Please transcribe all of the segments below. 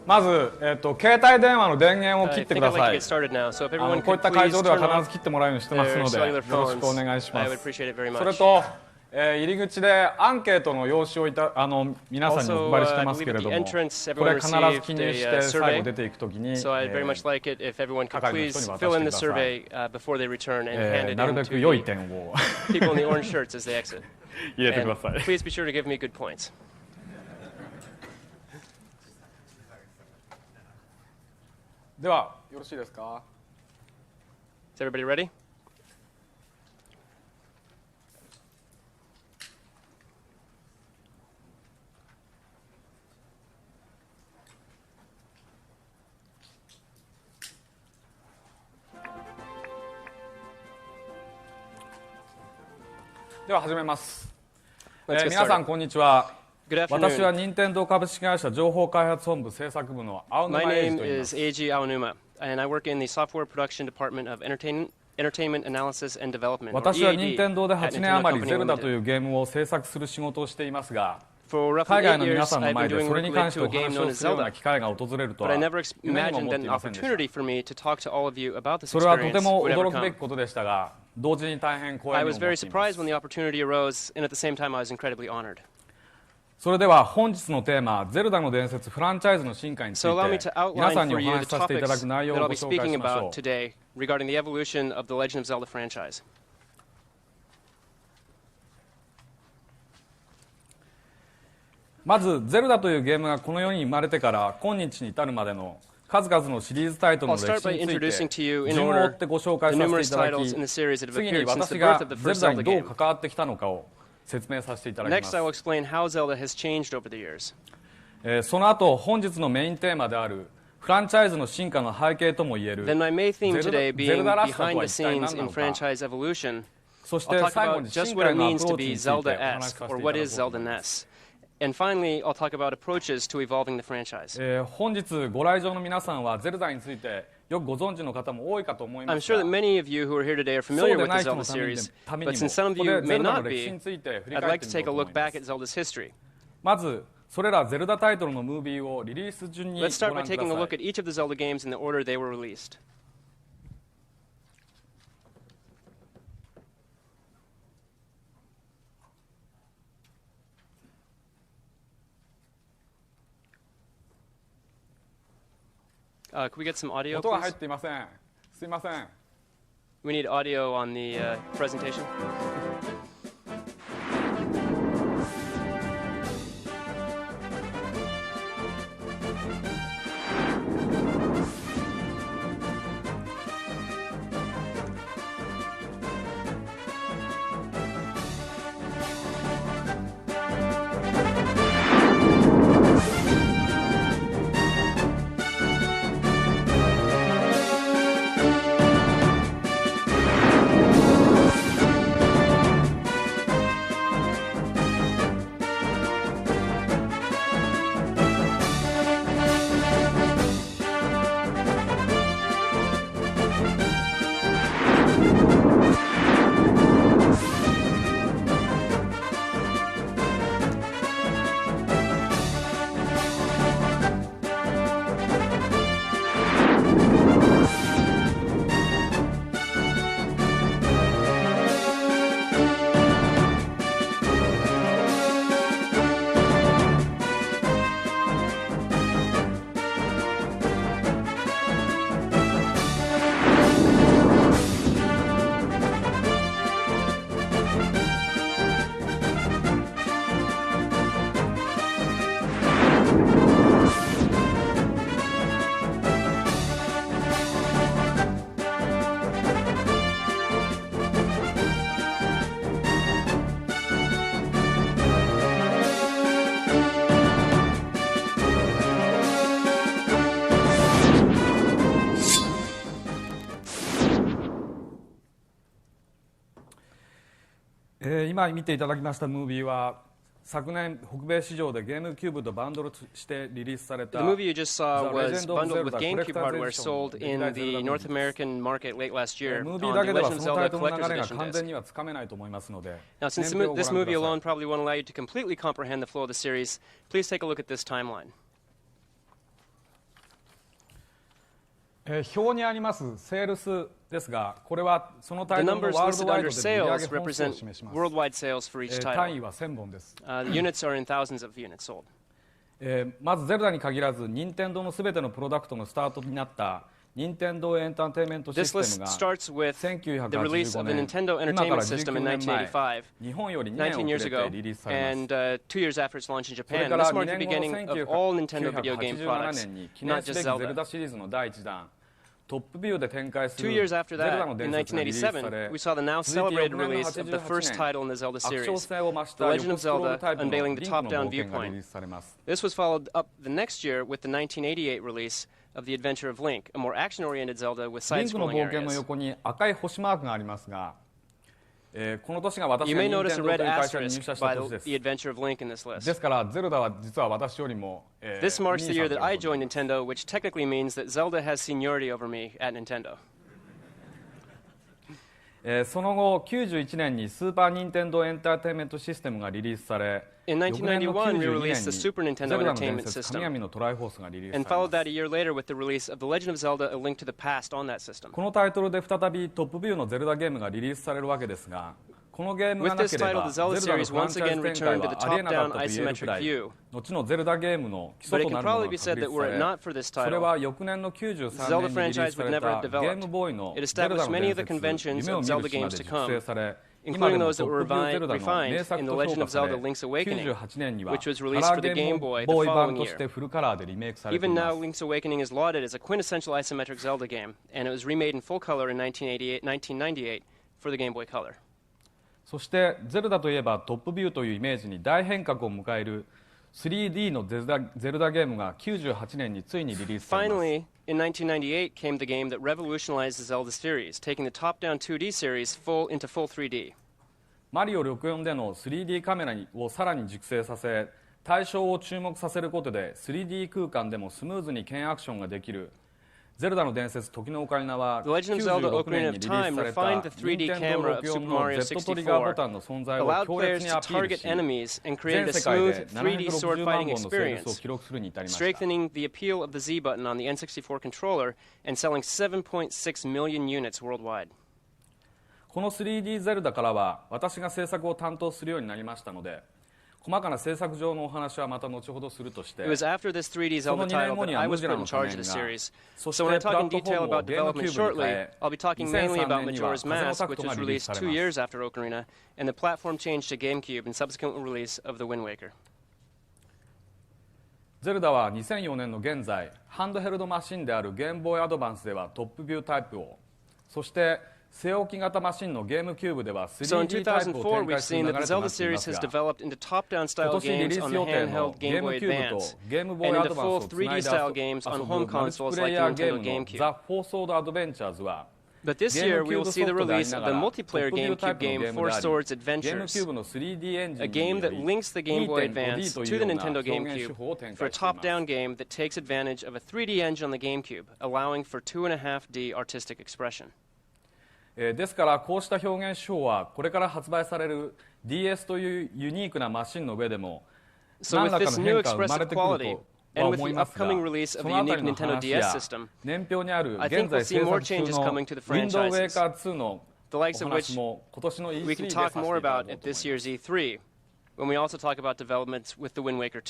まず、携帯電話の電源を切ってください。こういった会場では必ず切ってもらうようにしてますので、よろしくお願いします。それと、入り口でアンケートの用紙を皆さんにお配りしてますけれども、これ必ず記入して最後出ていくときに係の人に渡してください。なるべく良い点を入れてください。ではよろしいですか。Is everybody ready? では始めます。皆さんこんにちは。私は任天堂株式会社情報開発本部制作部の青沼英二と言います。My name is Eiji Aonuma, and I work in the software production department of entertainment analysis and development. 私は任天堂で8年余りゼルダというゲームを制作する仕事をしていますが、海外の皆さんの前でそれに関してお話をするような機会が訪れるとは夢にも思っていませんでした。それはとても驚くべきことでしたが、同時に大変光栄に思っています。それでは本日のテーマ、ゼルダの伝説フランチャイズの進化について皆さんにお話しさせていただく内容をご紹介しましょう。まず、ゼルダというゲームがこの世に生まれてから今日に至るまでの数々のシリーズタイトルの歴史について順を追ってご紹介させていただき、次に私がゼルダにどう関わってきたのかを説明させていただきます。その後、本日のメインテーマであるフランチャイズの進化の背景ともいえるゼルダらしさとは一体何なのか、そして最後に進化へのアプローチについてお話しさせていただきます。And finally, I'll talk about approaches to evolving the franchise. 本日ご来場の皆さんはゼルダについてよくご存知の方も多いかと思いますが、 I'm sure that many of you who are here today are familiar with the Zelda series, but since some of you may not be, I'd like to take a look back at Zelda's history. まずそれらゼルダタイトルのムービーをリリース順にご覧ください。 Let's start by taking a look at each of the Zelda games in the order they were released. Could we get some audio, 音が入 please? っていません。すいません。 We need audio on the presentation.今見ていただきましたムービーは昨年北米市場でゲームキューブとバンドルしてリリースされた The movie you just saw was bundled with GameCube hardware sold in the North American market late last year ムー on ビーだ the けでは Legend そ of のタ Zelda イトルの Collector's 流れが Edition 完全 disc. にはつかめないと思いますので Now, since this movie alone probably won't allow you to completely comprehend the flow of the series, please take a look at this timeline. 表にありますセールスですが、これはそのタイトルのワールドワイドで売上本数を示します。単位は1000本です。Units are in thousands of units sold. まずゼルダに限らず、任天堂のすべてのプロダクトのスタートになった任天堂エンターテインメントシステムが1985年、今から19年前、日本より2年遅れてリリースされます。それから2年後の1987年に記念すべきゼルダシリーズの第1弾、トップビューで展開する 2 years after ゼルダ that, の in 伝説がリリースされ、 1987, we saw the now celebrated release of the first title in the Zelda series, The Legend of Zelda, unveiling the top-down viewpoint. This was followed up the next year with the 1988 release of The Adventure of Link, a more action-oriented Zelda with リンクの side-scrolling 冒険の areas. 横に赤い星マークがありますが、この年が私 You が may 任 notice 天 a 堂という red 会社に入 asterisk 社した by 年です。 the Adventure of Link in this で list. すからゼルダは実は私よりも、This marks the 兄 year さん that という I ことで joined Nintendo, which technically means that Zelda has seniority over me at Nintendo. その後91年にスーパー・ニンテンドー・エンターテインメントシステムがリリースされ、 In 翌年の1991, we 92 released 年 the に Super ゼ Nintendo ルダの伝 Entertainment 説神 System, 々のトライフォースがリリース and され followed ま that す。 a year later with the release of The Legend of Zelda, A Link to the Past on that system. このタイトルで再びトップビューのゼルダゲームがリリースされるわけですが、このゲームが With な this けれ title, ば the ゼル Zelda ダの series フラン once チャイ again ズ展開 returned to the はありえなか top-down ったと言えるくら isometric い、 view. 後のゼルダゲームの基 But 礎 it と can なるもの probably が be 確 said that 立 were さ it れ、 not for this それ title, は翌年の Zelda 93年にリリー franchise スさ would れ never た have ゲ developed. ームボーイの It ゼルダ established の many 伝 of the 説、 conventions 夢を of 見 Zelda る島 games で to 熟成 come, され、今 including でも those ト that ッ were プビューゼルダ refined の名 in 作 The と評 Legend 価 of され、 Zelda Link's Awakening, 98年には which was カ released ラ for ー the ゲー Game ム Boy ボ the ーイ版 following として year. フルカラーでリメイクされてい Even ま now, す。 Link's Awakening is lauded as a quintessential isometric Zelda game, and it was remade in full color in 1998 for the Game Boy Color. そしてゼルダといえばトップビューというイメージに大変革を迎える 3D のゼルダゲームが98年についにリリースされます。 Finally, in 1998 came the game that revolutionized the Zelda series, taking the top-down 2D series into full 3D. マリオ64での 3D カメラをさらに熟成させ、対象を注目させることで 3D 空間でもスムーズに剣アクションができるゼルダの伝説時のオカリナは The Legend of Zelda 96 Ocarina 年 of にリリー Time スされ refined た the 3D 任天堂 camera of 64 Super の Mario Z トリガーボ64, タンの存在を allowed 強烈 players に to アピール target し、 enemies and 全 created a 世界で smooth 3D 760 sword 万 fighting 本のセールスを experience, 記録するに至りました。 strengthening the appeal of the Z button on the N64 controller and selling 7.6 million units worldwide. この 3D ゼルダからは私が制作を担当するようになりましたので、細かな制作上のお話はまた後ほどするとして、 It was after this 3D その Zelda 2 title 年後 that に I はム was ジュラ put の in 仮 charge of 面 the が、 series. そし So て when I プラ talk in ットフォ detail ームを about ゲームキュ development ーブに shortly, 変え、 I'll be talking mainly 2003 about 年には Majora's 風の Mask, タク which トが was リリース released され 2 ます。 years after Ocarina, and the platform change to GameCube and subsequent release of The Wind Waker. ゼルダは2004年の現在、ハンドヘルドマシンであるゲームボーイアドバンスではトップビュータイプを、そして据え置き型マシンのゲームキューブでは So in 3D タイプを展2004, 開 we've する seen 流 that れ the とな Zelda っていま series す has が、 developed into top-down 今 style 年リリ games ー on ス the 予定の handheld ゲ Game ーム Boy キューブ Advance とゲームボー and イア into ドバン full スをつない 3D で style games 遊 on ぶ home マルチ consoles プレ like イ the ヤーゲー Nintendo ムの GameCube. ザ・フォーソード・アドベンチャーズは But this ゲー year, ムキ we ュー will ブ see ソ the フトであり release な of が the らトッ multiplayer プビュータイ GameCube プのゲ game ーム Four であり、 Swords ゲーム Adventures, キューブの 3D エンジ a ンに game よ that り links the Game Boy2.5D Advance と to いう the ような Nintendo 表現手 GameCube 法を展 for a 開しています。 top-down game that takes advantage of a 3D engine on the GameCube, allowing for 2.5D artistic expression. ですからこうした表現手法はこれから発売される DS というユニークなマシンの上でも So 何 with らか this の new 変化が生まれ expressive てくると quality, は and with 思い the ますが、 upcoming release そ of の the あた unique りの Nintendo 話 DS や system, 年表にある I think 現在 we'll see 制 more 作中 changes の coming to the Wind franchises, Waker 2の the お likes of 話 which も今年の E3 で we さ can せてい talk ただこ more うと思い about ま at this す。 year's E3, when we also talk about developments with the Wind Waker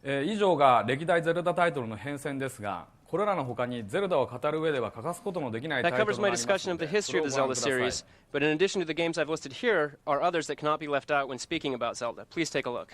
2. 以上が歴代ゼルダタイトルの変遷ですが、これらの他にゼルダを語る上では欠かすことのできないタイ That トル covers が my あります discussion の of the で、そ history れ of を the ご覧 Zelda ください。 series, but in addition to the games I've listed here are others that cannot be left out when speaking about Zelda. Please take a look.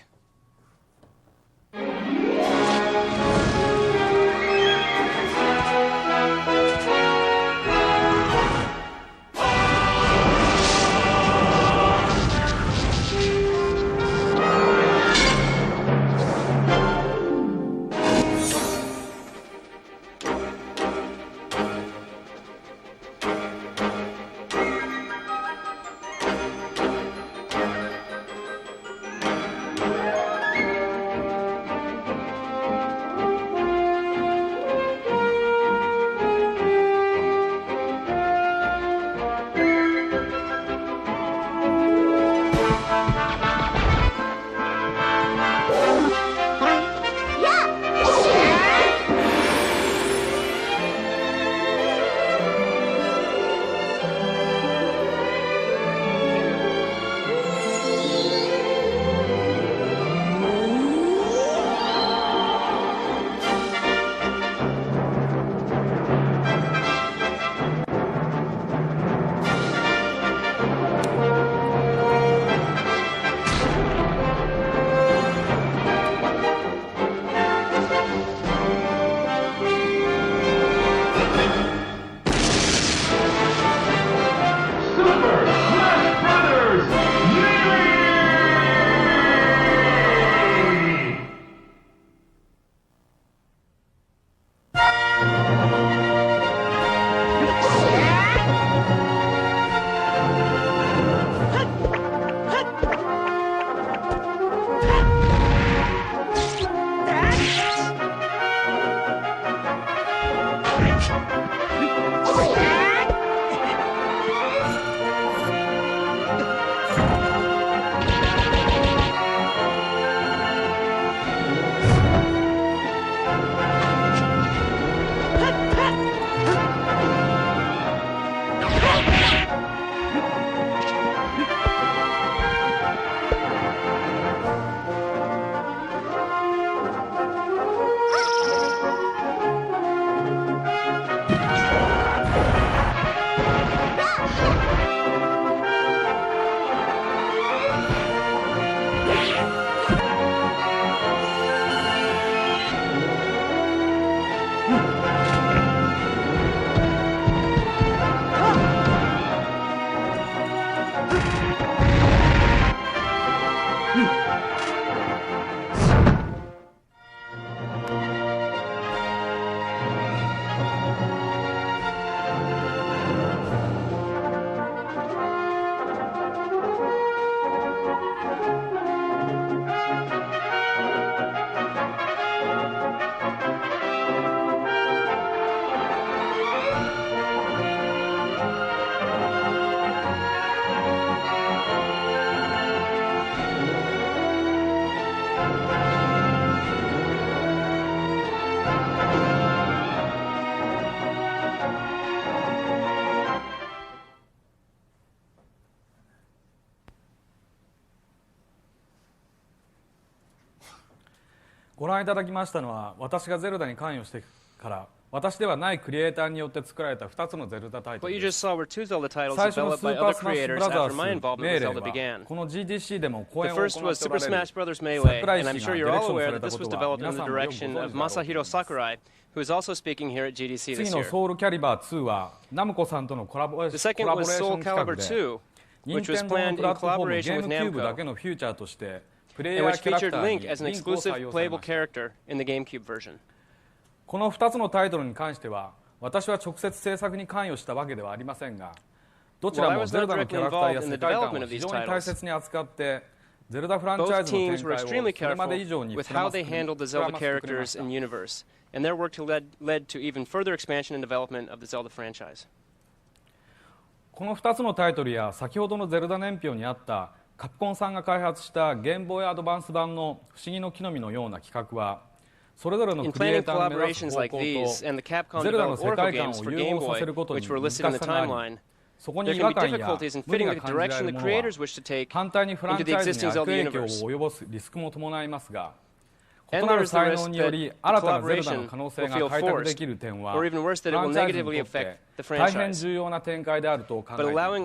ご覧いただきましたのは、私がゼルダに関与してから私ではないクリエイターによって作られた2つのゼルダタイトルです。最初のスーパースマッシュブラザーズメイレーはこの GDC でも公演を行っておられる桜井氏がディレクションされたことは皆さんもご存知だろう。次のソウルキャリバー2はナムコさんとのコラボレーション企画で任天堂のプラットフォームゲームキューブだけのフューチャーとしてプレイヤーキャラクターにリンクを採用されました。この2つのタイトルに関しては私は直接制作に関与したわけではありませんが、どちらもゼルダのキャラクターや世界観を非常に大切に扱ってゼルダフランチャイズの展開をそれまで以上に膨らませてくれました。And their work led to even further expansion and development of the Zelda franchise. この2つのタイトルや先ほどのゼルダ年表にあったカプコンさんが開発したゲームボーイアドバンス版の不思議の木の実のような企画はそれぞれのクリエイターの目指す方向とゼルダの世界観を融合させることに難しさがあり、そこに違和感や無理が感じられるものは反対にフランチャイズに悪影響を及ぼすリスクも伴いますが、異なる才能により新たなゼルダの可能性が開拓できる点はフランチャイズにとって大変重要な展開であると考えています。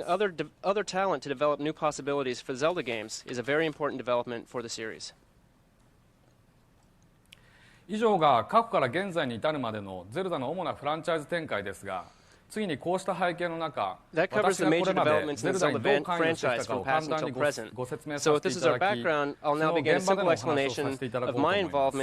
Other talent to develop new possibilities for Zelda games is a very important development for the series. 以上が過去から現在に至るまでのゼルダの主なフランチャイズ展開ですが、次にこうした背景の中、私がこれまでゼルダにどう関与してきたかを簡単にご説明させていただき、その現場でのお話をさせていただこうと思います。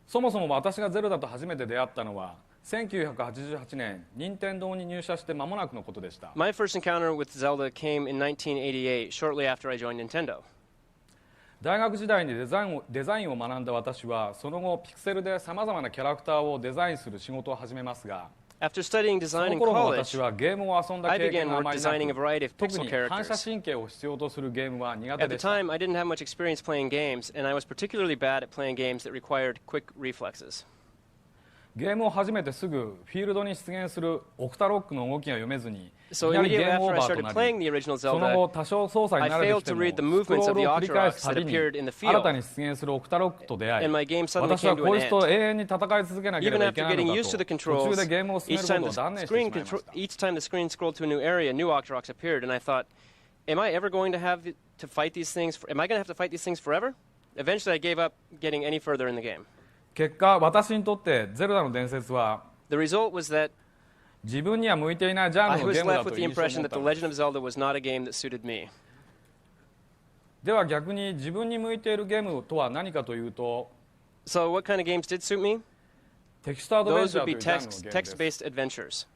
そもそも私がゼルダと初めて出会ったのは1988年、任天堂に入社して間もなくのことでした。My first encounter with Zelda came in 1988, shortly after I joined Nintendo. 大学時代にデザインを学んだ私は、その後ピクセルでさまざまなキャラクターをデザインする仕事を始めますが、After studying そ design の in 頃の college, 私はゲームを遊んだ I 経 began 験があ work まり designing a なく、 variety of 特 pixel に反射 characters. 神経を必要とするゲームは苦手 At the でした。 time, I didn't have much experience playing games, and I was particularly bad at playing games that required quick reflexes. ゲームを始めてすぐフィールドに出現するオクタロックの動きが読めずに、いき So なりゲ immediately ームオ after ー I バーと started な playing り、 the original その Zelda, 後多少操作に I 慣れて failed きて to も read the スクロ movements ー of ル the を繰り返すた Octoroks び that に appeared in the 新た field, に出現するオクタロックと出会い、 and my game suddenly 私は came to こ an いつと end. 永遠に戦い続けなけれ Even ばい after けない getting の used to か the と、途 controls, 中でゲームを進めることを断念してしまいました。 each time the screen scrolled to a new area, new Octoroks appeared, and I thought, am I ever going to have to fight these things? Am I going to have to fight these things forever? Eventually, I gave up getting any further in the game. 結果、私にとってゼルダの伝説は The result was that 自分には向いていないジャン I ルのゲ was ームだ left と with the いう印象を impression 持 that った The のです。 Legend of Zelda was not a game that suited me. では逆に自分に向いているゲームとは何かというと、 So what kind of games did suit me? テキストアドベン Those チャー would とい be うジャンルのゲームです。 text-based adventures.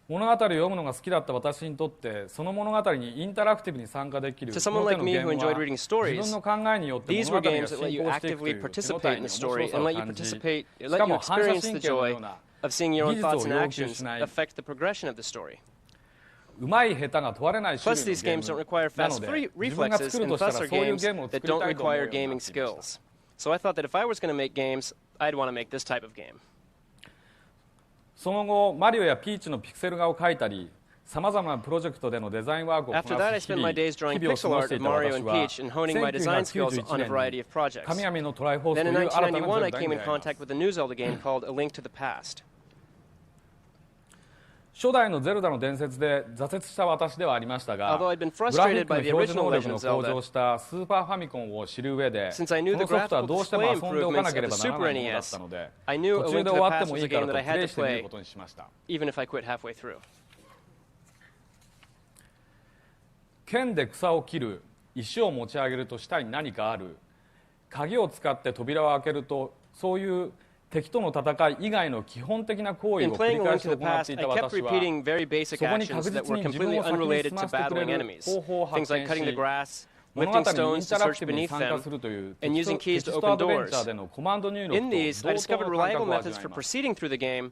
物語を読むのが好きだった私にとって、その物語にインタラクティブに参加できる To こ someone の手 like の me ゲー who ム enjoyed は reading 自 stories, 分の考えによって these 物 were 語が games that let 進 you 行していくとい actively う手応 participate え in に the 面 story 白さ and を let you 感じ、 participate, し let か you も反射 experience 神 the 経の joy ような of seeing your 技 own 術 thoughts を and 要求 actions しない、 affect the progression of the story. うまい下手が問われない種 Plus, 類 these のゲ games ー don't ム require なの fast で、自分が reflexes, 作る and とした thus ら are そういう games ゲームを that 作り don't たいと思う require ようにな gaming っていました。 skills. So I thought that if I was going to make games, I'd want to make this type of game. その後、マリオやピーチのピクセル画を描いたり、さまざまなプロジェクトでのデザインワークをこ After that, I なす日 spent 々 my days drawing 日々を過 pixel ごし art てい of た Mario 私 and は、 Peach and honing my design skills on a 1991 variety 年 of projects. 神々のトライフォース Then と in いう新たなゼル 1991, ダ I に came in 出会います。 contact with a new Zelda game called A Link to the Past. 初代のゼルダの伝説で挫折した私ではありましたが、 Although I'd been グラフィッ frustrated ク by の the 表示 original 能力 Legend の of 向 Zelda, 上したスーパーファミコンを知る上で、 since I こ knew の the ソフトは graphical どうしても display 遊んでおかな improvements けれ of ば the ならな Super いものだったの NES, で、 I knew 途 A 中 Link で to 終 the わって Past も was い a いから game と that I プレ had イ to してみる play, ことにしました。 even if I quit halfway through. 剣で草を切る、石を持ち上げると下に何かある、鍵を使って扉を開けると、そういう敵との戦い以外の基本的な行為 In を繰り playing A 返 Link し to 行 the っ past, てい I た kept 私は、 repeating very basic そこに actions 確 that 実 were に自分を completely 先に unrelated 済ま to せてくれ battling る enemies. 方法を発 Things like 見 cutting the し、 grass, 物語 lifting にイン stones タ to ラク search ティブに beneath 参加 them, するという and テ using キ keys ス to トア open ドベンチャー doors. でのコマンド入力 In と these, I 同等 discovered の感 reliable 覚を味 methods わい for ます。 proceeding through the game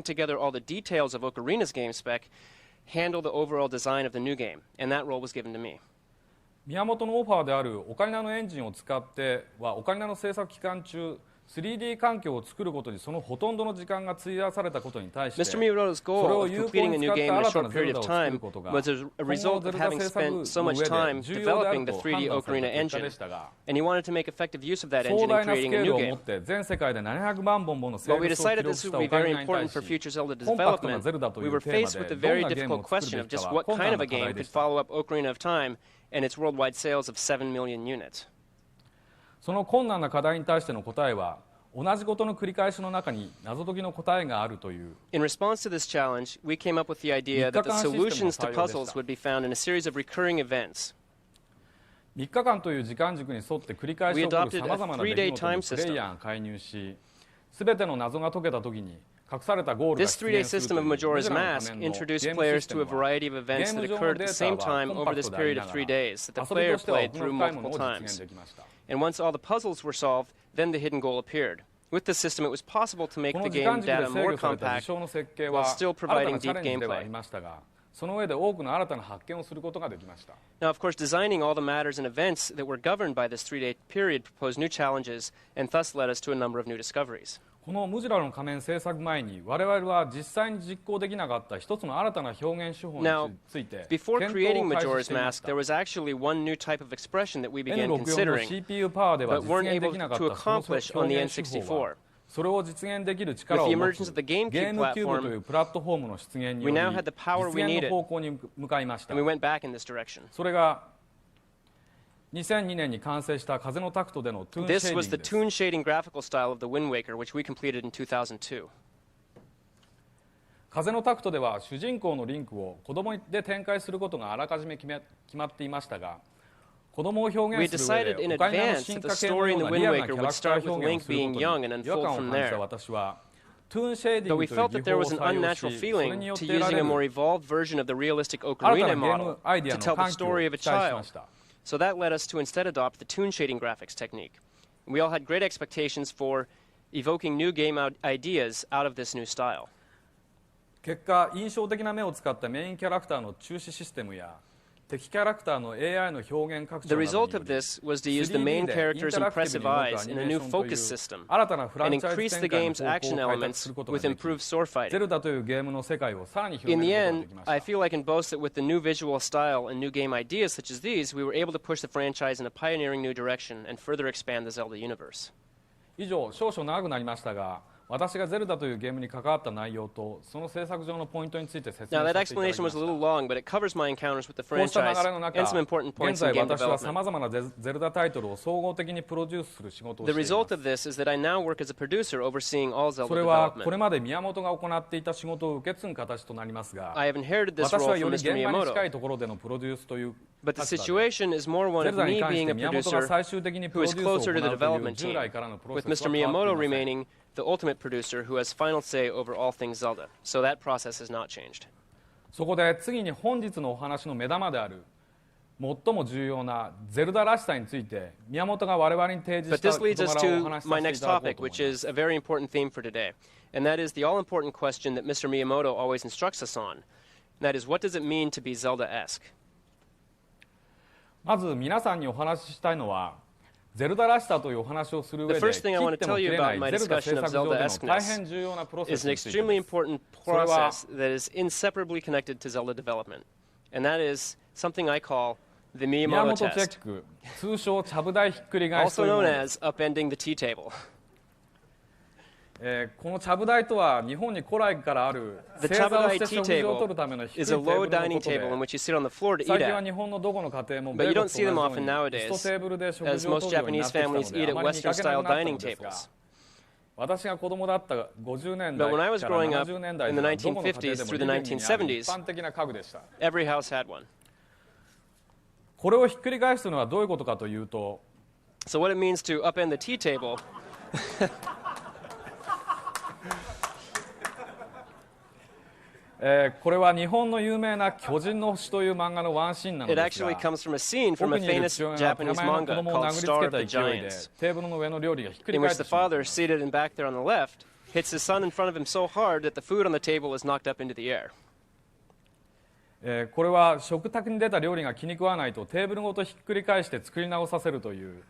putting together all the details of Ocarina's game spec, handle the overall design of the new game. And that role was given to me. 宮本のオファーであるオカリナのエンジンを使ってはオカリナの制作期間中 3D 環境を作ることにそのほとんどの時間が費やされたことに対して、 Mr. Miyamoto's goal of completing a new game in a short period of time was a result of having spent so much time developing the 3D Ocarina engine, and he wanted to make effective use of that engine in creating a new game. While we decided this would be very important for future Zelda development, we were faced with the very difficult question of just what kind of a game could follow up Ocarina of Time and its worldwide sales of 7 million units. その困難な課題に対しての答えは、同じことの繰り返しの中に謎解きの答えがあるという。In response to this challenge, we came up with the idea that the solutions to puzzles would be found in a series of recurring events. 3日間という時間軸に沿って繰り返し起こるさまざまな出来事にプレイヤーが介入し、すべての謎が解けたときに、隠されたゴールが出現するという This 3-day system of Majora's Mask introduced players to a variety of events that occurred at the same time over this period of 3 days that the player played through multiple times. And once all the puzzles were solved, then the hidden goal appeared. With the system, it was possible to make the game data more compact while still providing deep gameplay. その上で多くの新たな発見をすることができました。Now, of course, designing all the matters and events that were governed by this 3-day period proposed new challenges and thus led us to a number of new discoveries. このムジュラの仮面制作前に我々は実際に実行できなかった一つの新たな表現手法について before creating Majora's Mask, there was actually one new type of expression that we began considering, but weren't able to accomplish on the N64. それを実現できる力を持つゲームキューブというプラットフォームの出現により実現の方向に向かいました。それが2002年に完成した風のタクトでのトゥーンシェーディングです。This was the toon shading graphical style of the Wind Waker, which we completed in 2002. 風のタクトでは主人公のリンクを子供で展開することがあらかじめ決まっていましたが、子供を表現する上でオカリナの進化系のようなリアルなキャラクター表現をすることに違和感を感じた私は、トゥーンシェーディングという技法を採用し、それによって得られる新たなゲームアイデアの喚起を期待しました。So that led us to instead adopt the toon shading graphics technique. We all had great expectations for evoking new game ideas out of this new style. 結果、印象的な目を使ったメインキャラクターの注視システムや敵キャラクターの AI の表現拡張などにより The result of this was to use the main character's impressive eyes in a new focus system and increase the game's action elements with improved sword fighting. In the end, I feel I can boast that with the new visual style and new game ideas such as these, we were able to push the franchise in a pioneering new direction and further expand the Zelda universe. 以上、少々長くなりましたが、私がゼルダというゲームに関わった内容とその制作上のポイントについて説明させていただきました。Now that explanation was a little long, but it covers my encounters with the franchise and some important points in game development. 現在私はさまざまなゼルダタイトルを総合的にプロデュースする仕事をしています。The result of this is that I now work as a producer overseeing all Zelda development. それはこれまで宮本が行っていた仕事を受け継ぐ形となりますが、 I have inherited this role 私はよ from り Mr. 現場に近い Miyamoto. ところでのプロデュースという But the situation is more one of me being a producer who is closer to the development team, with Mr. Miyamoto remaining the ultimate producer who has final say over all things Zelda. So that process has not changed. そこで次に本日のお話の目玉である最も重要なゼルダらしさについて宮本が我々に提示した But this leads us 事柄をお to 話しさ my せてい next ただこう topic, と思い which ま is す。 a very important theme for today, and that is the all-important question that Mr. Miyamoto always instructs us on. And that is, what does it mean to be Zelda-esque? まず皆さんにお話ししたいのはゼルダらしさというお話をする上で The first thing I 切 want っ to ても tell 切 you れな about い my ゼルダ制 discussion of 作上での Zelda-esqueness 大変重要なプロセ is ス an について extremely です。 important process that is inseparably connected to Zelda development, and that is something I call the 宮 Miyamoto 本チェッ test, ク通称ちゃぶ台ひっくり返しと also いうも known のです。 as upending the tea table. このちゃぶ台とは日本に古来からある The 正座を chabudai して tea 食事をと table るための低いテ is a ーブ low ルの dining ことで table in which you sit on the floor to 最 eat 近は at. 日本のどこの家庭も But 米 you 国 don't と see them 同 often じように nowadays, 一テーブルで食 as 事を most とるようにな Japanese ってきたの families で eat あ at まり見か Western けな style くなった dining のですが tables. 私が子供だった50年代 But か when ら I was growing up 70年代 in で the はどこの家庭 1950s でも through リ the ビングにある 1970s, 一般的な家具でした。 every house had one. これをひっくり返すのはどういうことかというと So what it means to upend the tea tableこれは日本の有名な巨人の星という漫画のワンシーンなの It ですが actually comes from a scene from 奥 a にいる famous 父親が Japanese 手前の子 manga 供を called 殴りつ Star け of た the 勢いで Giants, テーブルの上の料理がひっくり in 返 which っ the てしまった father, seated and back there on the left, hits his son in front of him so hard that the food on the table is knocked up into the air. これは食卓に出た料理が気に食わないとテーブルごとひっくり返して作り直させるという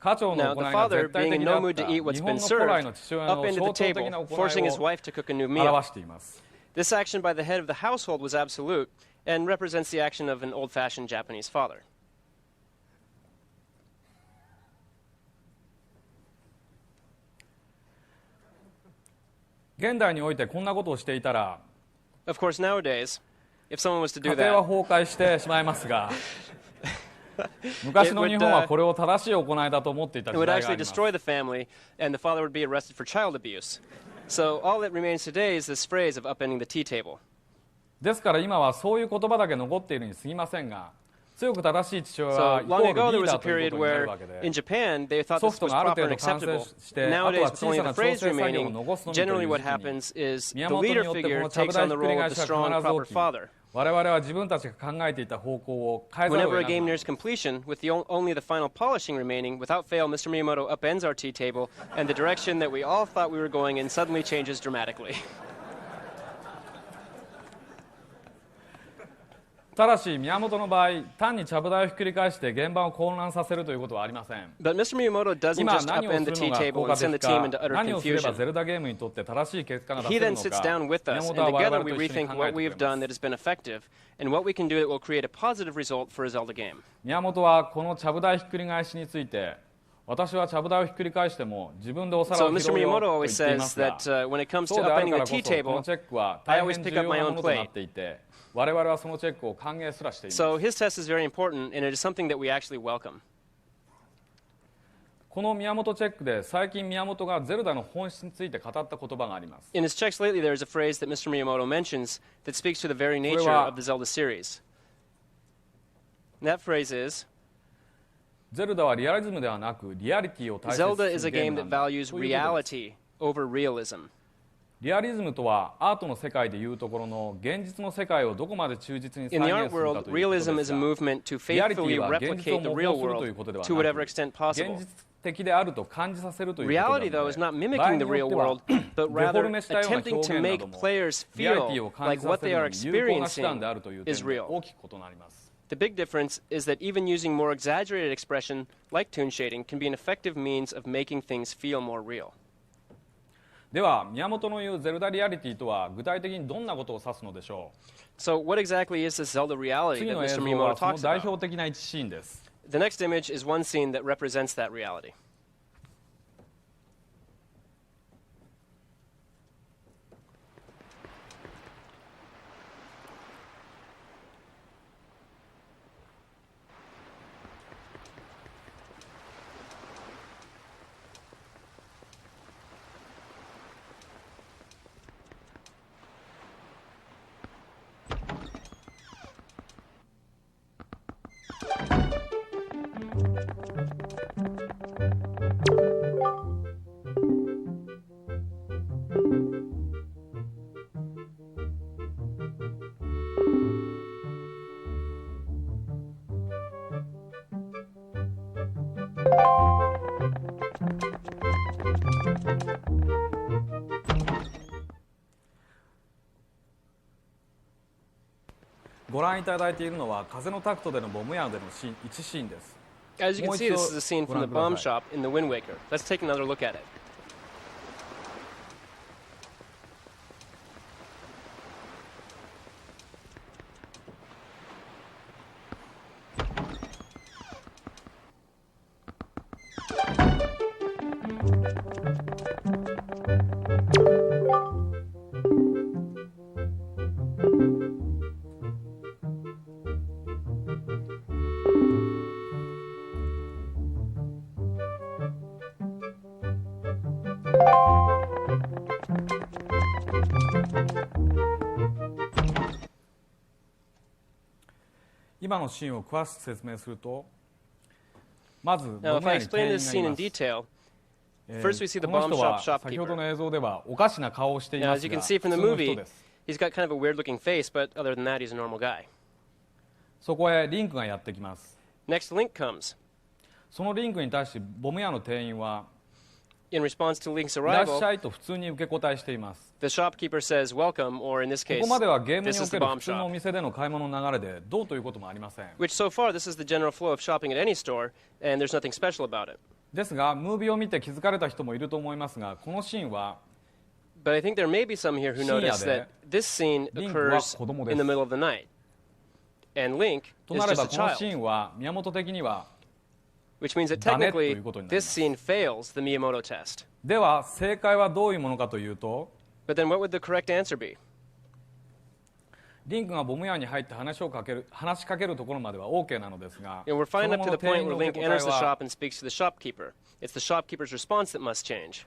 Now, the father, being in no mood to eat what's been served, upended the table, forcing his wife to cook a new meal. This action by the head of the household was absolute and represents the action of an old-fashioned Japanese father. Of course, nowadays, if someone was to do that, 昔の日本はこれを正しい行いだと思っていた時代があります。 It would actually destroy the family, and the father would be arrested for child abuse. So all that remains today is this phrase of upending the tea table. ですから今はそういう言葉だけ残っているに過ぎませんが、強く正しい父親はイコールリーダーということになるわけで、 in Japan they thought this was proper and acceptable. Nowadays, with only the phrase remaining, generally what happens is the leader figure takes on the role of the strong, proper father. 我々は自分たちが考えていた方向を変えざるを Whenever 得 a ない game nears completion, with only the final polishing remaining, without fail, Mr. Miyamoto upends our tea table, and the direction that we all thought we were going in suddenly changes dramatically. ただし宮本の場合、単にちゃぶ台をひっくり返して現場を混乱させるということはありません。 But Mr. Miyamoto doesn't 今 just 何を upend す the るの tea が効 table 果 and send 的 the team か、 into utter 何をすれば confusion. ゼルダゲームにとって正しい結果が出 He せる then の sits か、 down with 宮 us, 本は and 我 together 々 we と一緒に rethink 考 what えて we've くれま done す。 that has been effective, and what we can do that will create a positive result for a Zelda game. 宮本はこのちゃぶ台ひっくり返しについて、私はちゃぶ台をひっくり返しても自分でお皿 So を Mr. 拾うよ Miyamoto と言 always っていま says すが、 that when it comes そ to うである upending から the こ tea そこの table, チェックは I 大 always 変 pick 重 up 要 my な own ものとな plate. っていて、我々はそのチェックを歓迎すらしています。 So his test is very important, and it is something that we actually welcome. この宮本チェックで最近宮本がゼルダの本質について語った言葉があります。 In his checks lately, there is a phrase that Mr. Miyamoto mentions that speaks to the very nature of the Zelda series. And that phrase is, ゼルダはリアリズムではなくリアリティを大切に Zelda す is る a ゲーム game な that んだ。 values ということです。 reality over realism. リアリズムとはアートの世界でいうところの現実の世界をどこまで忠実に再 In the 現 art するか world, ということ realism で is す a が、 movement to リアリテ faithfully ィは現実 replicate を the 模 real 倣すると world いうことでは to な whatever く、 extent 現 possible. 実的であると感じさせるということ Reality, な though, の is で、 not 場合 mimicking に the よっ real ては world, but デフォ rather ルメしたような attempting 表 to 現な make ども players リアリティ feel を感 like じさ what せ they る are のに有効な手段 experiencing であるという点 is で real. 大きく異なります。 The big difference is that even using more exaggerated expression, like toon shading, can be an effective means of making things feel more real. では宮本の言うゼルダリアリティとは具体的にどんなことを指すのでしょう。 So what exactly is this Zelda reality 次 that の映 Mr. 像 Miyamoto はその talks 代 about? 表的な一シーンです。 The next image is one scene that represents that reality.ご覧いただいているのは風のタクトでのボムヤーでの一シーンです。 As you can see, this is a scene from the bomb shop in the Wind Waker. Let's take another look at it.今のシーンを詳しく説明すると、まず Now, ボ if ム I ヤに explain 店員 this がい scene ま in す。 detail, first we see the この bomb 人 shop は先ほど shopkeeper. の映像ではおかしな顔をしてい Now, ま as す you が、 can see 普 from 通 the の人 movie, です。 he's got kind of a weird-looking face, but other than that, he's a normal guy. そこへリンクがやってきます。 Next, Link comes. そのリンクに対してボムヤの店員は In response to Link's いらっし arrival, ゃいと普通に受け答えしています。 the shopkeeper says welcome, or in this こ case, こまではゲーム this にお is け the る bomb 普通のお shop. 店での買い物の流れでどうということもありません。 Which so far, this is the general flow of shopping at any store, and there's nothing special about it. ですがムービーを見て気づかれた人もいると思いますが、このシーンは But I think there may be some here who notice that this scene occurs in the middle of the night, and Link is just a となればこの child. シーンは宮本的には Which means that technically this scene fails the Miyamoto test. では正解はどういうものかというと、 But then what would the correct answer be? リンクがボム屋に入って話しかけるところまでは OK なのですが、 We're そ fine の up 後 to の the 店 point 員 where の受 Link け答え enters the は shop and speaks to the shopkeeper. It's the shopkeeper's response that must change.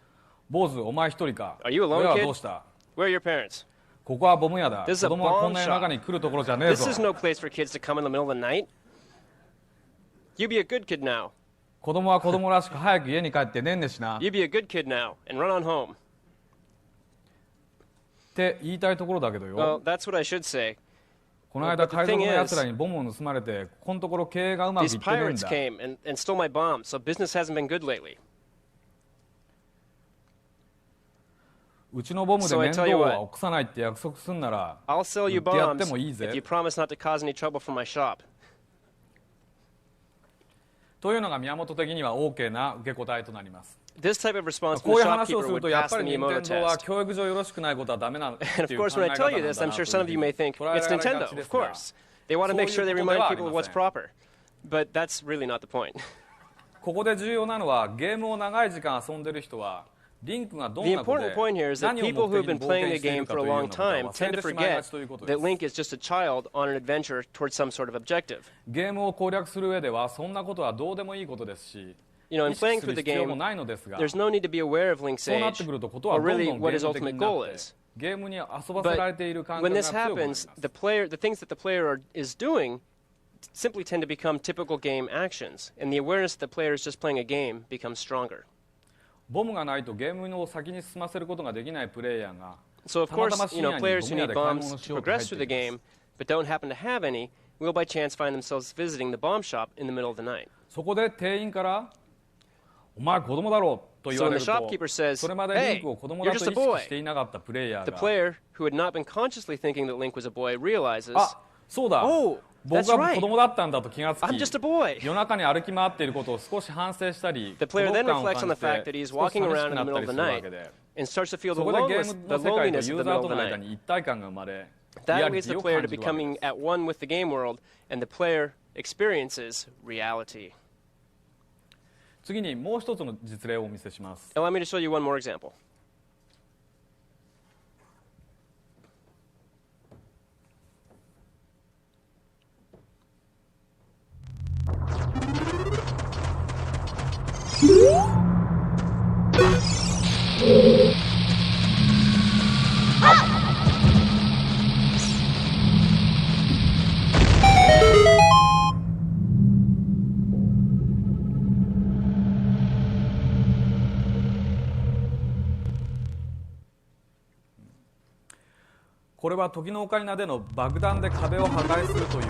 坊主お前一人か、 Are you alone, 親は kid? どうした、 Where are your parents? ここはボム屋だ、 This is 子 a 供はこん bomb な夜中 shop. に来るところじゃねえ This ぞ。 is no place for kids to come in the middle of the night. You be a good kid now. 子供は子供らしく早く家に帰ってねんねしなっ You be a good kid now and run on home. て言いたいところだけどよ、 Well, that's what I should say. この間 but the 海賊 thing の is, 奴らにボムを盗まれてこのところ経営がうまくい These ってねえん pirates だ。 came and stole my bomb, so business hasn't been good lately. うちのボムで So I 面 tell 倒 you は what. 起こさないって約束すんなら I'll sell 売 you ってやって bombs もいい if ぜ you promise not to cause any trouble for my shop. というのが宮本的には OK な受け答えとなります。 This type of response こ from うい the う話を shopkeeper する would とやっ pass ぱ the り任 Miyamoto 天堂は test. 教育上よろしくないことはダメなっていう And of 考 course, え when I 方 tell なん you だ this, な I'm と sure いう some of ふ you う may に think 捉え it's られが Nintendo. ちで Of すが、 course, they want to make sure they remind people of what's proper. But that's really not the point. ここで重要なのはゲームを長い時間遊んでる人はリンクがどん The な子で important point here is that 何を people 目 who 的 have に been 冒 playing 険 the してい game るか for と a いうよう long なことは time 忘れ tend to てしまいが forget ちということで that す。 Link is just a child on an adventure towards some sort of objective. ゲームを攻略する上ではそんなことはどうでもいいことですし、 You know, in 意識 playing す through る the 必要も game, ないのですが、 there's no need to be aware of Link's そうなって age くるとことは or どん really どんゲ what ー his ム的 ultimate になっ goal て is. ゲームに遊ばせられている感 When 覚が this 強くなりま happens, す。 the things that the player is doing simply tend to become typical game actions, and the awareness that the player is just playing a game becomes stronger. ボムがないとゲームを先に進ませることができないプレイヤーが So of たまた course, ま深 you 夜 know, に players ボ who ム屋 need で買い bombs 物し to ようと入 progress って through い the ます。 game but don't happen to have any will by chance find themselves visiting the bomb shop in the middle of the night. そこで店員からお前子供だろうと言 So わ when れ the る shopkeeper と、 says, それまでリン "Hey, クを子供 you're だと just a 意識 boy," していなかったプレイヤ the ーが、 player who had not been consciously thinking that Link was a boy realizes, あ、そうだ、 "Oh, 僕 that's は right. 子供だったんだと気がつき、 I'm just a boy." 夜中に歩き回っていることを少し反省したり、 The 孤 player 独 then 感を reflects 感 on じ the fact て that he's 少し walking 寂し around く in な the った middle り of す the るわ night けで、 and starts to feel そ the こでゲー loneliness ムの世界と of ユ the ーザー middle と of の the 間 night. に一体感が生まれ、リ That アリ leads ティ the を player 感 to じるわけで becoming す。 at one with the game world, and the player experiences reality. 次にもう一つの実例をお見せします。 Allow me to show you one more example. Ah! これは時のオカリナでの爆弾で壁を破壊するという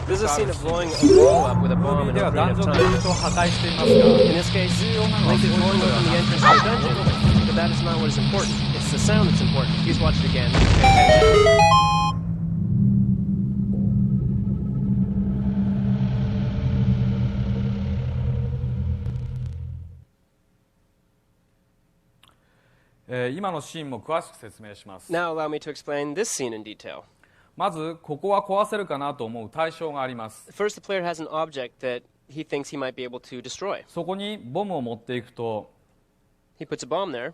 This is a scene of blowing a wall up with a ムー bomb ビー in では Ocarina ダン of ジョンの Time. 入り口を破壊していますが In this case, 重要なのは Link そう is いうこ blowing とでは open the な entrance く to the dungeon, but that is not what is important. It's the sound that's important. Please watch it again. Pay attention. 今のシーンも詳しく説明します。 Now allow me to explain this scene in detail. まずここは壊せるかなと思う対象があります。 First, the player has an object that he thinks he might be able to destroy. そこにボムを持っていくと He puts a bomb there.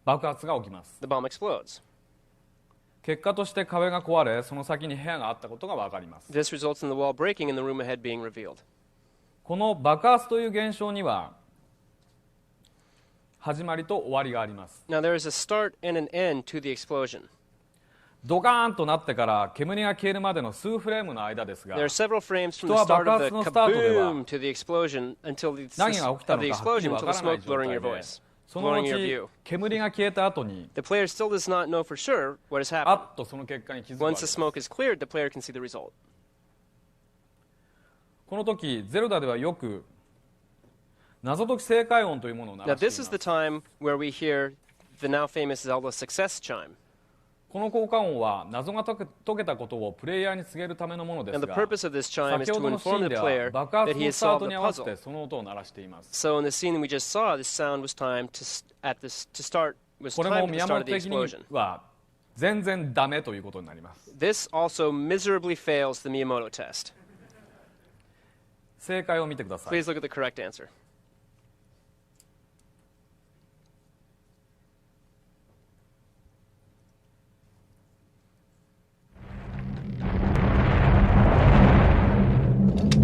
爆発が起きます。 The bomb explodes. 結果として壁が壊れ、その先に部屋があったことが分かります。 This results in the wall breaking and the room ahead being revealed. この爆発という現象には始まりと終わりがあります。 Now there is a start and an end to the explosion. ドカーンとなってから煙が消えるまでの数フレームの間ですが、 There are several frames from the start of the kaboom to the explosion until the explosion until the smoke blurring your voice, その blurring your 後 view. 煙が消えた後に The player still does not know for sure what has あ happened. っとその結果に気づくわ Once け the です。 smoke is cleared, the player can see the result. この時ゼルダではよく謎解き正解音というものを鳴 Now らしてい this ま is す。 the time where we hear the now famous Zelda success chime. この効果音は謎が解けたことをプレイヤーに告げるためのものです And が、 the purpose of this chime is 先ほ to どのシ inform ーン the では player 爆 that 発 he の has スター solved ト the に合わせ puzzle. てその音を鳴らしています。 So in the scene that we just saw, the sound was timed to start これも at the 宮 start 本 of the 的に explosion. は全然ダメということになります。 This also miserably fails the Miyamoto test. 正解を見てください。 Please look at the correct answer.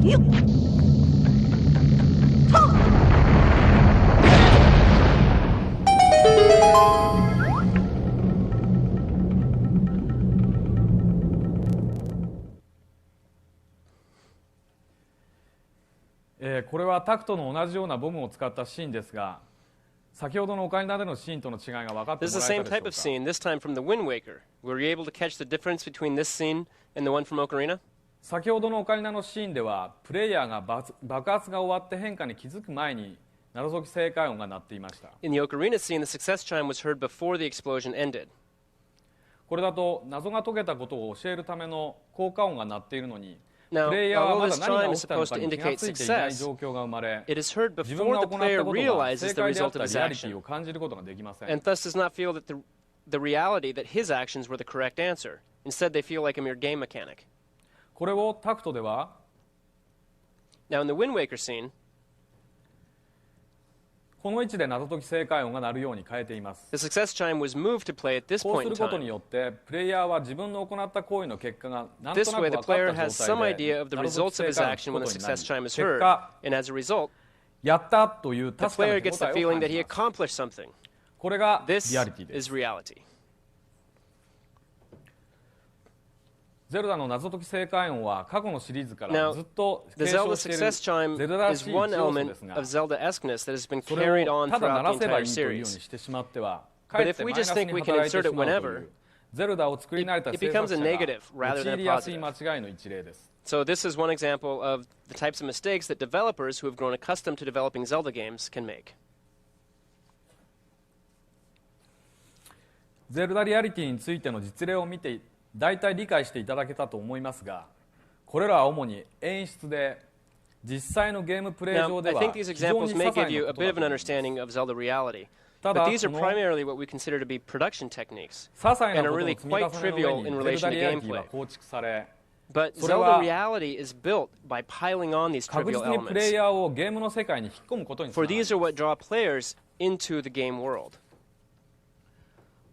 You. これはタクトの同じようなボムを使ったシーンですが、先ほどのオカリナでのシーンとの違いが分かっても This is ら the え same たでしょ type う of か。 scene, this time from the Wind Waker. Were you able to catch the difference between this scene and the one from Ocarina? 先ほどのオカリナのシーンではプレイヤーが爆発が終わって変化に気づく前に謎解き正解音が鳴っていました。 In the Ocarina scene, the success chime was heard before the explosion ended. これだと謎が解けたことを教えるための効果音が鳴っているのに、 Now, プレイヤーは although ま this だ何が chime 起 is きたの supposed か to に気が indicate ついていない success, 状況が生まれ、 it is heard 自分が before the 行った player ことが realizes 正 the 解であっ result た of リ his アリティ action, を感じることができません。 and thus does not feel that the reality that his actions were the correct answer. Instead, they feel like a mere game mechanic. これをタクトでは Now, in the Wind Waker scene, この位置で謎解き正解音が鳴るように変えています。 the success chime was moved to play at this こう point す in ることに time. よってプレイヤーは自分の行った行為の結果が何とな This く way, 分 the かった player 状 has some 態 idea で of the 謎解き results of 正 his 解音を action 聞 when く the ことにな success り、 chime is 結 heard, 果 and as a result, やったという the 確かな player 手 gets the 応えを feeling 感 that じ he ます。 accomplished something. これが This リアリティです。 is reality. ゼルダの謎解き正解音は過去のシリーズから Now, ずっと the 継承 Zelda している success chime ゼルダらし is い one 一要素 element ですが、 of Zelda-esqueness that has been それ carried を on ただ鳴 throughout ら the せば entire いいというよう series. にしてしまっては、か But えっ if てマ we イナ just スに think we 働 can いてし insert ま it うとい whenever, う、ゼルダを作り慣れた it 制作 becomes a 者 negative が rather 陥 than り a やすい positive. 間違いの一例です。 So this is one example of the types of mistakes that developers who have grown accustomed to developing Zelda games can make. ゼルダリアリティについての実例を見て大体理解していただけたと思いますが、これらは主に演出で実際のゲームプレイ Now, 上で I は think 非 these 常 examples に些 may 細 give you な a こと bit だ of と an 思います。 understanding of Zelda reality. た But だ these そ are の primarily what we consider to be production techniques. 些細な and こ are との really 積み重 quite ねの trivial 上 in にゼル relation ダ to リアリティ gameplay. は構築され、 But それは Zelda reality is built by piling on these 確 trivial 実にプレイ elements. ヤーをゲームの世界に引き込むことにつな For がりま these す。 are what draw players into the game world.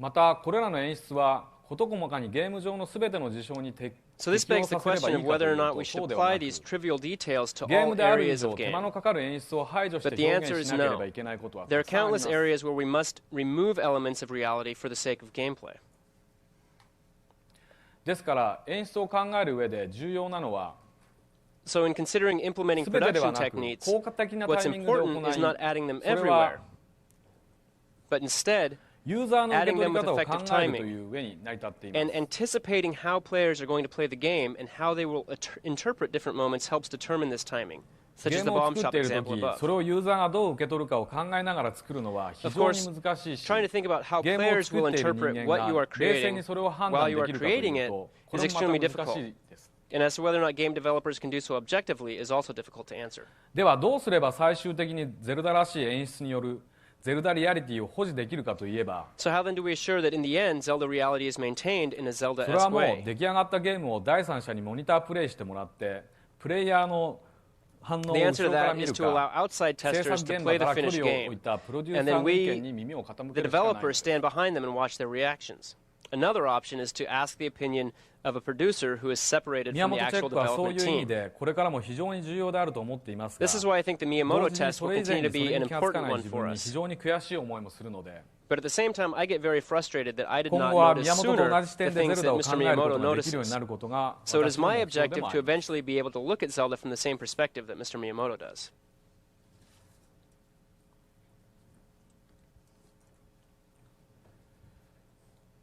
またこれらの演出は事細かにゲーム上のすべての事象に適 So this 用 begs the させれば question い of いかと whether い or う not と we そ should うでは apply なく、 these trivial details to ゲー all ムである以 areas 上 of 手 game. 間のかかる演出を排除して But the 表 answer 現し is なけれ no. ばいけないことは There are たくさんありま countless す。 areas where we must remove elements of reality for the sake of gameplay. ですから演出を考える上で重要なのは So in considering implementing 全てでは production なく techniques, 効果的な what's タイミングで行 important is い、 not adding them それ everywhere, は but instead ユーザーの受け adding 取 them り with 方を effective 考える timing という上に成り立っていま and す。 anticipating how players are going to play the game and how they will interpret different moments helps determine this timing, such ゲ as ー the ムを bomb 作っ shop ている example とき、 above. それをユーザーがどう受け取るかを考えながら作るのは非 Of 常に course, 難しいし、 trying to think about how ゲームを players 作 will っている人 interpret 間 what you が are 冷静 creating にそれを判 while 断 you で are きるかとい creating うと、 it これ is もま extremely た難し difficult. いです。 And as to whether or not game developers can do so objectively is also difficult to answer. ではどうすれば最終的にゼルダらしい演出によるゼルダリアリティを保持できるかといえば、 So how then do we assure that in the end Zelda reality is maintained in a それ Zelda-esque はもう way? 出来上がったゲームを第三者にモニタープレイしてもらって、プレイヤーの反応を The 後 answer ろ to から that 見 is る to allow か、 outside 制 testers 作 to 現 play 場 the から距 finished 離を置 game. いたプロデュー And サ then ーの意 we, 見に耳を傾 the けるしかない developers, stand behind them and watch their reactions. Another option is to ask the opinion of a producer who is separated 宮 from 本 the チェ actual ックはそう development いう意味 team. でこれからも非常に重要であると思っていますが、 This is why I think the 同 Miyamoto 時に test そ will れ以前 continue に to そ be れ an に気がつか important ない one 自 for 分に非 us. 常に悔しい思いもするので、 But at the same time, I get very frustrated that I did 今 not 後は notice 宮本と sooner 同じ視 the 点でゼ things ル that ダを Mr. 考えること Miyamoto ができるように notices. なることが So it 私 is の my 目標で objective もあ to ります。 eventually be able to look at Zelda from the same perspective that Mr. Miyamoto does.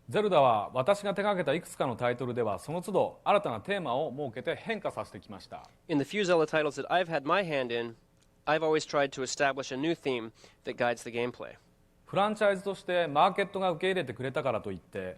ゼルダは私が手掛けたいくつかのタイトルではその都度新たなテーマを設けて変化させてきました。 In the few Zelda titles that I've had my hand in, I've always tried to establish a new theme that guides the gameplay. フランチャイズとしてマーケットが受け入れてくれたからといって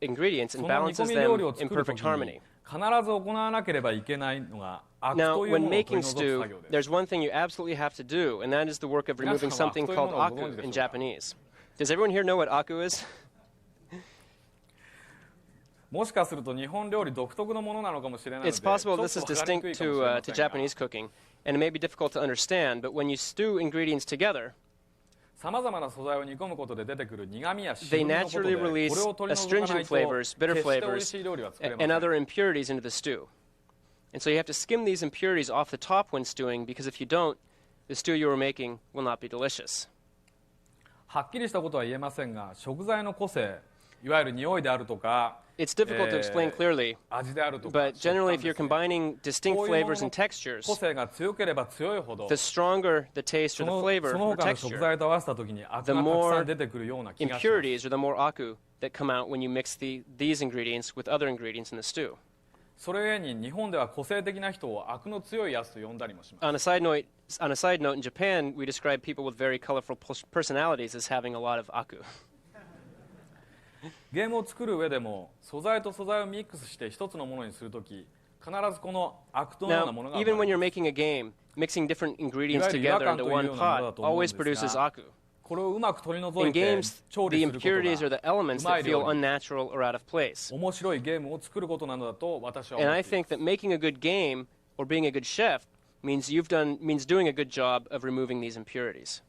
ingredients and balances them in perfect harmony. 必ず行わなければいけないのがアク Now, という when ものを取 making り除く作 stew, 業です。 there's one thing you absolutely have to do, and that is the work of removing something called aku in Japanese. Does everyone here know what aku is? もしかすると日本料理独特のものなのかもしれないので、 It's possible this is distinct to Japanese cooking, and it may be difficult to understand, but when you stew ingredients together, さまざまな素材を煮込むことで出てくる苦味や they 渋みのこと naturally で、こ release れを取り除かない astringent と flavors, bitter 決して美味 flavors, しい料理は作れませ and ん。 other impurities into the stew. And so you have to skim these impurities off the top when stewing, because if you don't, the stew you are making will not be delicious. はっきりしたことは言えませんが、食材の個性、いわゆる匂いであるとか、 It's difficult to explain clearly, 味であるとか、 but generally if 食 you're 感ですね combining distinct こういうも flavors の and textures, 個性が強ければ強いほど、 the stronger the taste そ or the の flavor その or 他の食 texture, 材と合わせたときにアク the がたくさ more ん出てくるような気がします。 impurities or the more aku that come out when you mix these ingredients with other ingredients in the stew. それゆえに日本では個性的な人をアクの強いやつと呼んだりもします。 On a side note, in Japan, we describe people with very colorful personalities as having a lot of aku. ゲームを作る上でも素材と素材をミックスして一つのものにするとき、必ずこのアクのようなもの Now, が even 生ま when れ you're ます。 making a game, mixing different ingredients いわゆる違和 together 感と into いう one ようなものだ pot と思うんですが、 always produces aku. これをうまく取り除 In いて games, 調 the 理すること impurities are が the elements うま that い料 feel 理、 unnatural or out of place. 面白いゲームを作ることなのだと私は And 思 I ってい think ます。 that making a good game or being a good chef means doing a good job of removing these impurities.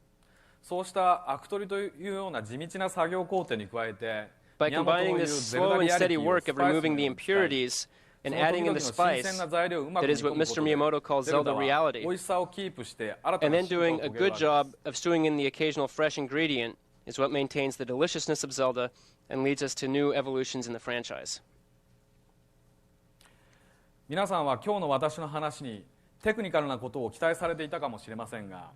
そうしたアク取りというような地道な作業工程に加えて、 By 宮本の combining 言う this ゼルダ slow and リアリテ steady ィを work ス of パイス removing の the ように使い、 impurities そ and の adding 時 in 々 the の新 spice 鮮な材料をうまく that 煮 is 込 what むこと Mr. で、 Miyamoto calls ゼルダ Zelda は reality. 美味しさをキープして新た And な then 進化を doing 遂 a げる good わけで job す。 of stewing in the occasional fresh ingredient is what maintains the deliciousness of Zelda and leads us to new evolutions in the franchise. 皆さんは今日の私の話にテクニカルなことを期待されていたかもしれませんが、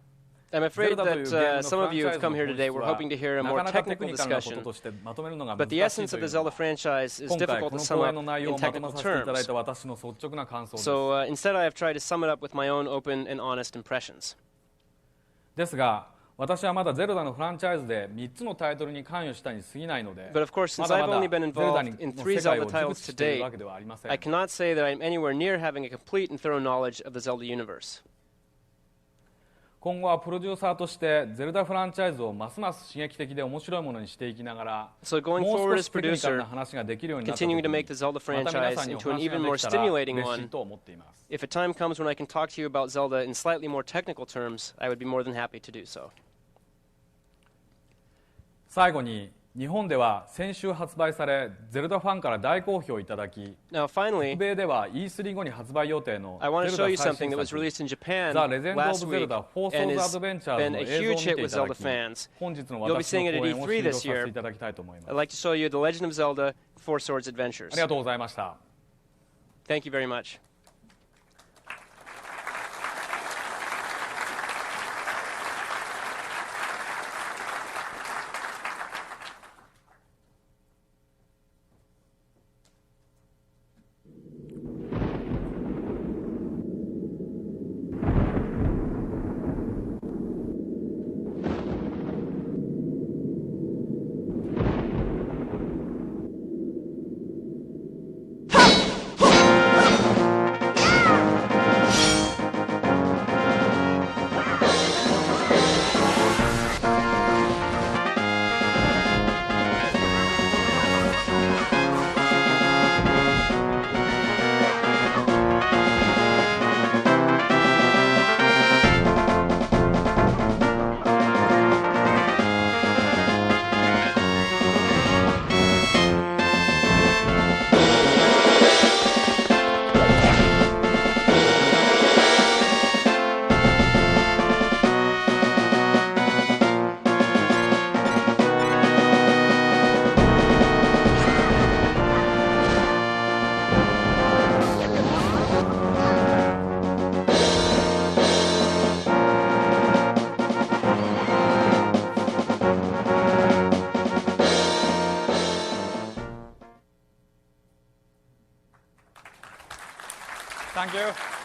I'm ゼ afraid ルダというゲーム that の some フラ of ンチ you ャイ have ズ come の here 本 today. 質 We're は hoping to hear a な more かなかテク technical ニカルなこと discussion. としてまとめるのが But the 難しい essence と of い the うの Zelda が、 franchise is 今回 difficult こ to の sum 講演 up の内容 in をまとめ technical させていただい terms. た私の率直な感想です。 So instead, I've tried to sum it up with my own open and honest impressions. ですが、私はまだゼルダのフランチャイズで3つのタイトルに関与したに過ぎないので、 But of course, ま since だ I've まだ only been ゼルダ involved in の 3世界 Zelda を熟 titles 知 to している date, わけではありません。 I cannot say that I'm anywhere near having a complete and thorough knowledge of the Zelda universe. 今後はプロデューサーとしてゼルダフランチャイズをますます刺激的で面白いものにしていきながら、 So going もう forward 少 as しテクニカル producer, な話ができるようになった時 continuing に to make the Zelda また皆さ franchise んにお into an 話が even で more きたら stimulating 嬉し one. いと思っています。 If a time comes when I can talk to you about Zelda in slightly more technical terms, I would be more than happy to do so. 最後に日本では先週発売されゼルダファンから大好評いただき、 Now, finally, 北米では E3 後に発売予定の I want to ゼ show ル you ダ最 something 新 that was 作 released in Japan The Legend of last week Zelda Force and of has Adventures been の a 映像を huge 見て hit い with ただ Zelda き、 fans. 本日の You'll be 私の seeing it 講 at 演を E3 終了 this させて year. いただきたいと思います。 I'd like to show you The Legend of Zelda Four Swords あ Adventures. りがとうございました。 Thank you very much. Thank you.